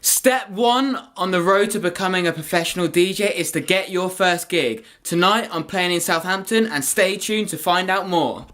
Step 1 on the road to becoming a professional DJ is to get your first gig. Tonight I'm playing in Southampton, and stay tuned to find out more.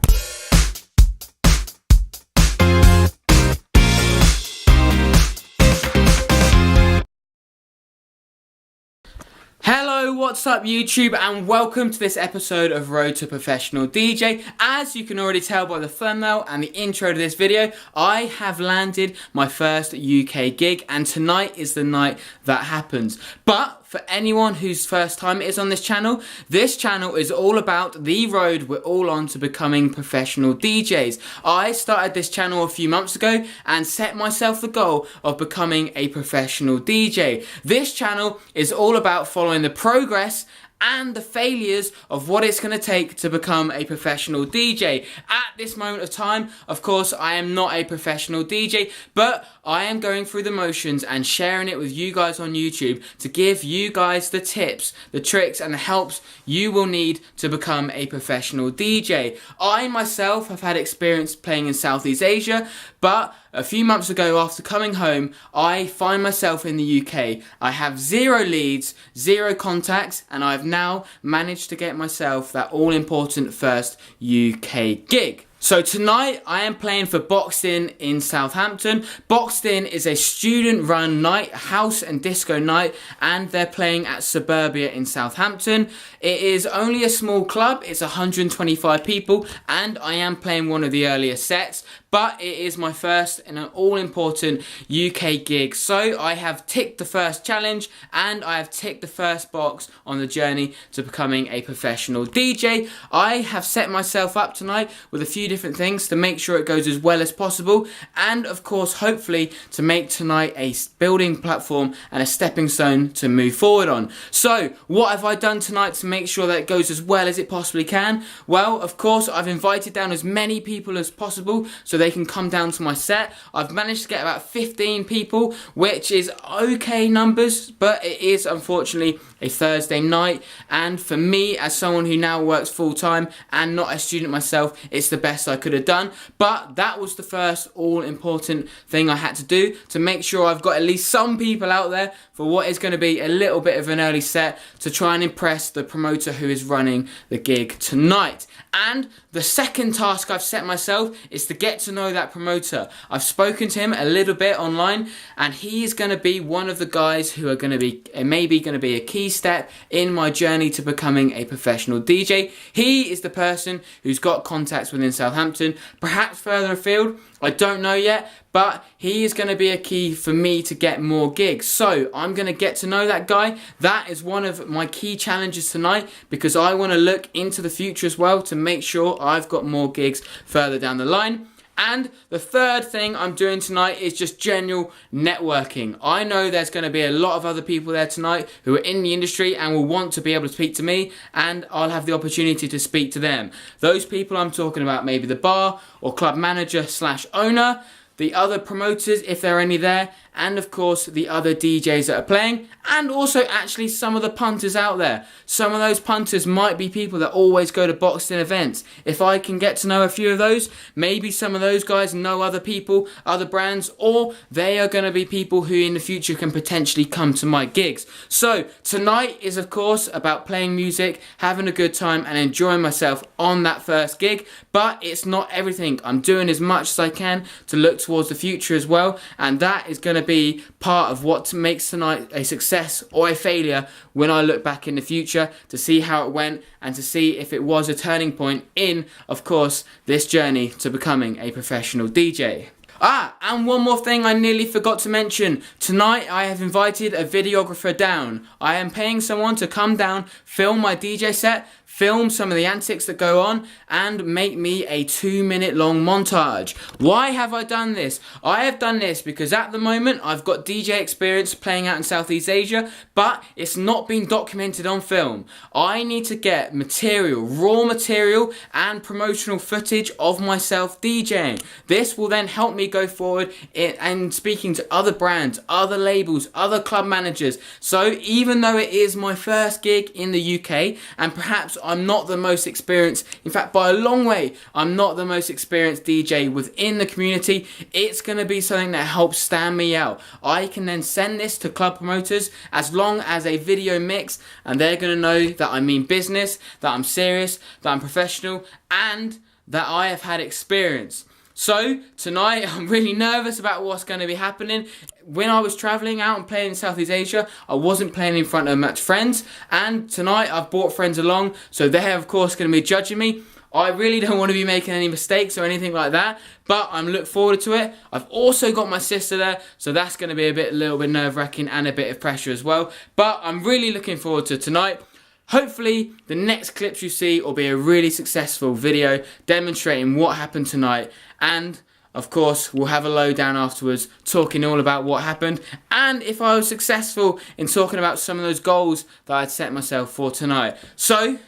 Hello, what's up YouTube, and welcome to this episode of Road to Professional DJ. As you can already tell by the thumbnail and the intro to this video, I have landed my first UK gig, and tonight is the night that happens. But for anyone whose first time it is on this channel is all about the road we're all on to becoming professional DJs. I started this channel a few months ago and set myself the goal of becoming a professional DJ. This channel is all about following the progress and the failures of what it's going to take to become a professional DJ. At this moment of time, of course, I am not a professional DJ, but I am going through the motions and sharing it with you guys on YouTube to give you guys the tips, the tricks and the helps you will need to become a professional DJ. I myself have had experience playing in Southeast Asia, but a few months ago after coming home, I find myself in the UK. I have 0 leads, 0 contacts, and I've now managed to get myself that all-important first UK gig. So tonight I am playing for Boxed in Southampton. Boxed In is a student-run night, house and disco night, and they're playing at Suburbia in Southampton. It is only a small club, it's 125 people, and I am playing one of the earlier sets, but it is my first in an all-important UK gig. So I have ticked the first challenge, and I have ticked the first box on the journey to becoming a professional DJ. I have set myself up tonight with a few different things to make sure it goes as well as possible, and of course hopefully to make tonight a building platform and a stepping stone to move forward on. So what have I done tonight to make sure that it goes as well as it possibly can? Well, of course I've invited down as many people as possible so they can come down to my set. I've managed to get about 15 people, which is okay numbers, but it is unfortunately a Thursday night, and for me as someone who now works full-time and not a student myself, it's the best I could have done. But that was the first all-important thing I had to do to make sure I've got at least some people out there for what is going to be a little bit of an early set to try and impress the promoter who is running the gig tonight. And the second task I've set myself is to get to know that promoter. I've spoken to him a little bit online, and he is going to be one of the guys who are going to be maybe going to be a key step in my journey to becoming a professional DJ. He is the person who's got contacts within Southampton, perhaps further afield, I don't know yet, but he is going to be a key for me to get more gigs. So I'm going to get to know that guy. That is one of my key challenges tonight, because I want to look into the future as well to make sure I've got more gigs further down the line. And the third thing I'm doing tonight is just general networking. I know there's going to be a lot of other people there tonight who are in the industry and will want to be able to speak to me, and I'll have the opportunity to speak to them. Those people I'm talking about, maybe the bar or club manager / owner, the other promoters if there are any there, and of course the other DJs that are playing, and also actually some of the punters out there. Some of those punters might be people that always go to Boxed In events. If I can get to know a few of those, maybe some of those guys know other people, other brands, or they are going to be people who in the future can potentially come to my gigs. So tonight is of course about playing music, having a good time and enjoying myself on that first gig, but it's not everything. I'm doing as much as I can to look towards the future as well, and that is going to be part of what makes tonight a success or a failure when I look back in the future to see how it went and to see if it was a turning point in, of course, this journey to becoming a professional DJ. And one more thing I nearly forgot to mention. Tonight I have invited a videographer down. I am paying someone to come down, film my DJ set, film some of the antics that go on, and make me a 2-minute long montage. Why have I done this? I have done this because at the moment I've got DJ experience playing out in Southeast Asia, but it's not been documented on film. I need to get material, raw material and promotional footage of myself DJing. This will then help me go forward and speaking to other brands, other labels, other club managers. So even though it is my first gig in the UK, and perhaps I'm not the most experienced, in fact by a long way, I'm not the most experienced DJ within the community, it's going to be something that helps stand me out. I can then send this to club promoters as long as a video mix, and they're going to know that I mean business, that I'm serious, that I'm professional, and that I have had experience. So tonight I'm really nervous about what's going to be happening. When I was travelling out and playing in Southeast Asia, I wasn't playing in front of much friends, and tonight I've brought friends along, so they're of course going to be judging me. I really don't want to be making any mistakes or anything like that, but I'm looking forward to it. I've also got my sister there, so that's going to be a little bit nerve-wracking and a bit of pressure as well. But I'm really looking forward to tonight. Hopefully, the next clips you see will be a really successful video demonstrating what happened tonight. And, of course, we'll have a lowdown afterwards, talking all about what happened. And if I was successful in talking about some of those goals that I'd set myself for tonight. So,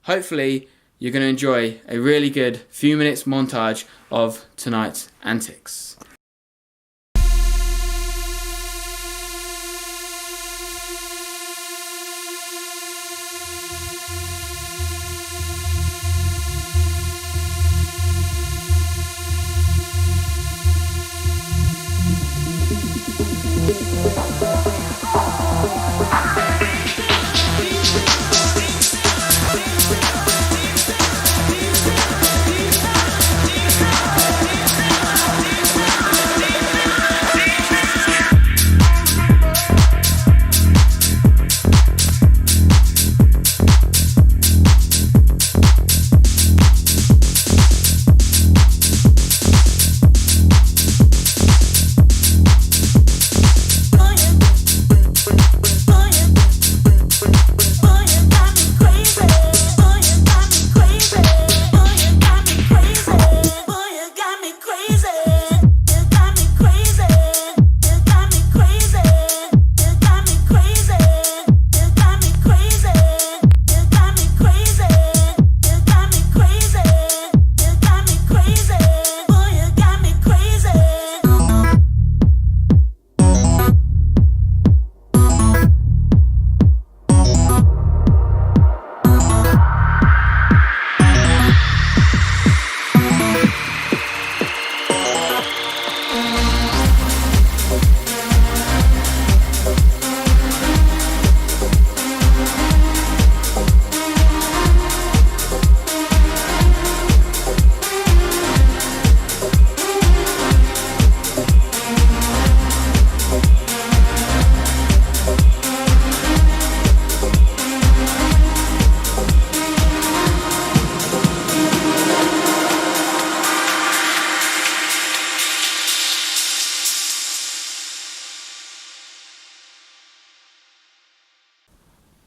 hopefully, you're going to enjoy a really good few minutes montage of tonight's antics.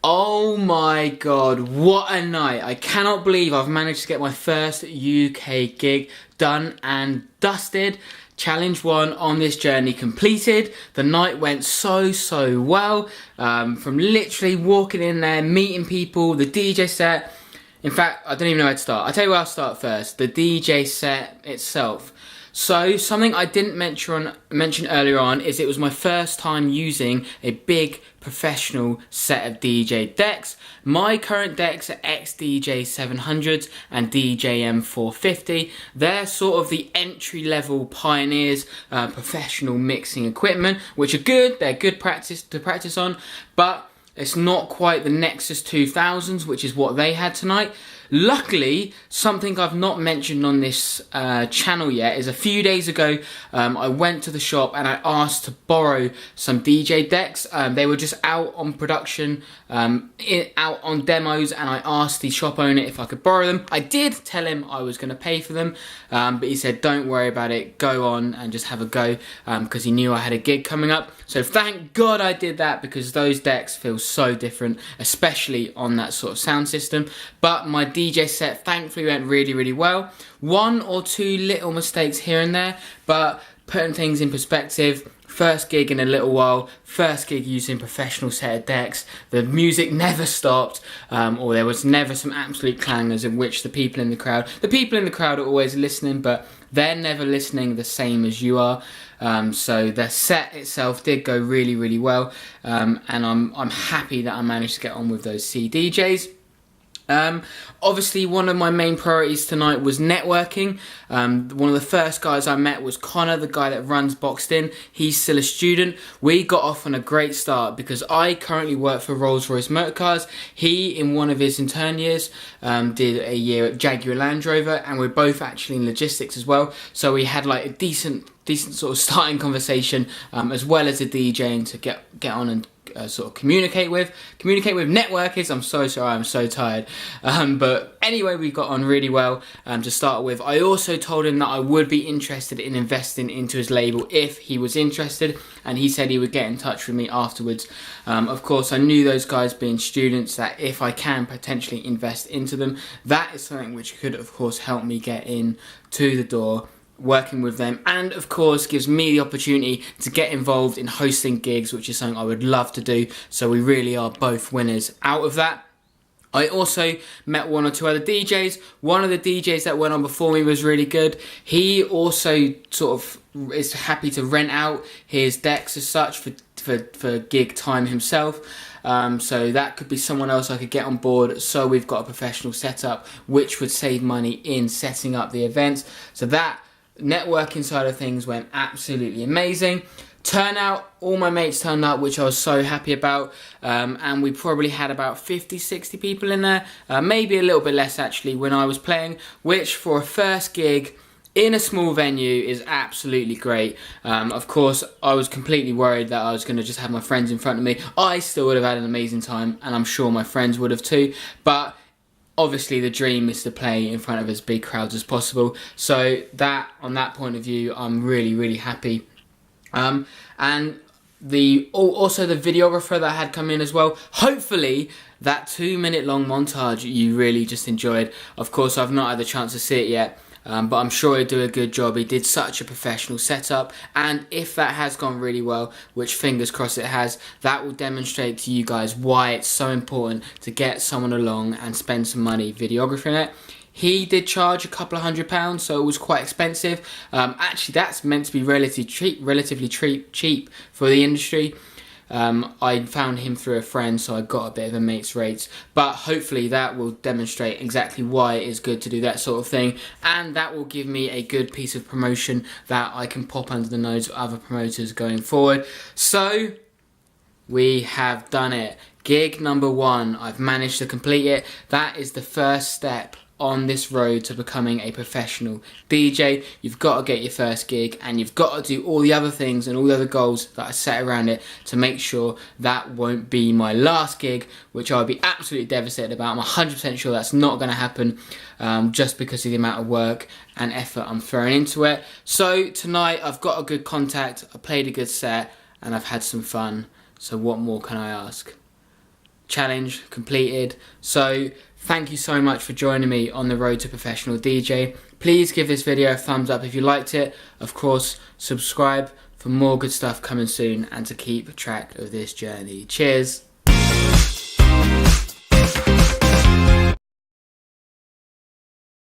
Oh my god, what a night. I cannot believe I've managed to get my first UK gig done and dusted. Challenge 1 on this journey completed. The night went so well. From literally walking in there, meeting people, the DJ set. In fact, I don't even know where to start. I'll tell you where I'll start first. The DJ set itself. So, something I didn't mention earlier on is it was my first time using a big professional set of DJ decks. My current decks are XDJ 700s and DJM 450. They're sort of the entry-level pioneers, professional mixing equipment, which are good. They're good practice to practice on, but it's not quite the Nexus 2000s, which is what they had tonight. Luckily, something I've not mentioned on this channel yet is a few days ago I went to the shop and I asked to borrow some DJ decks. They were just out on production, out on demos, and I asked the shop owner if I could borrow them. I did tell him I was going to pay for them, but he said don't worry about it, go on and just have a go, because he knew I had a gig coming up. So thank God I did that, because those decks feel so different, especially on that sort of sound system. But my DJ set thankfully went really well. One or two little mistakes here and there, but putting things in perspective, first gig in a little while, first gig using professional set of decks. The music never stopped, or there was never some absolute clangers in which the people in the crowd are always listening, but they're never listening the same as you are. So the set itself did go really, really well, and I'm happy that I managed to get on with those CDJs. Obviously, one of my main priorities tonight was networking. One of the first guys I met was Connor, the guy that runs Boxed In. He's still a student. We got off on a great start because I currently work for Rolls-Royce Motorcars. He, in one of his intern years, did a year at Jaguar Land Rover, and we're both actually in logistics as well. So we had like a decent sort of starting conversation, as well as a DJing to get on and sort of communicate with. Networkers. I'm so sorry, I'm so tired. But anyway, we got on really well to start with. I also told him that I would be interested in investing into his label if he was interested, and he said he would get in touch with me afterwards. Of course, I knew those guys being students, that if I can potentially invest into them, that is something which could of course help me get in to the door working with them, and of course gives me the opportunity to get involved in hosting gigs, which is something I would love to do. So we really are both winners out of that. I also met one or two other DJs. One of the DJs that went on before me was really good. He also sort of is happy to rent out his decks as such for gig time himself. So that could be someone else I could get on board, so we've got a professional setup which would save money in setting up the events. So that networking side of things went absolutely amazing. Turnout, all my mates turned up, which I was so happy about, and we probably had about 50-60 people in there, maybe a little bit less actually when I was playing, which for a first gig in a small venue is absolutely great. Of course, I was completely worried that I was going to just have my friends in front of me. I still would have had an amazing time, and I'm sure my friends would have too, but obviously the dream is to play in front of as big crowds as possible. So that, on that point of view, I'm really, really happy. And also the videographer that had come in as well. Hopefully that 2-minute long montage you really just enjoyed. Of course, I've not had the chance to see it yet. But I'm sure he'll do a good job. He did such a professional setup, and if that has gone really well, which fingers crossed it has, that will demonstrate to you guys why it's so important to get someone along and spend some money videographing it. He did charge a couple of £100, so it was quite expensive. Actually, that's meant to be relatively cheap for the industry. I found him through a friend, so I got a bit of a mate's rates, but hopefully that will demonstrate exactly why it is good to do that sort of thing, and that will give me a good piece of promotion that I can pop under the nose of other promoters going forward. So we have done it. Gig number 1, I've managed to complete it. That is the first step on this road to becoming a professional DJ. You've got to get your first gig, and you've got to do all the other things and all the other goals that I set around it to make sure that won't be my last gig, which I'll be absolutely devastated about. I'm 100% sure that's not going to happen, just because of the amount of work and effort I'm throwing into it. So tonight I've got a good contact, I played a good set, and I've had some fun. So what more can I ask? Challenge completed. So thank you so much for joining me on the road to professional DJ. Please give this video a thumbs up if you liked it. Of course, subscribe for more good stuff coming soon and to keep track of this journey. Cheers.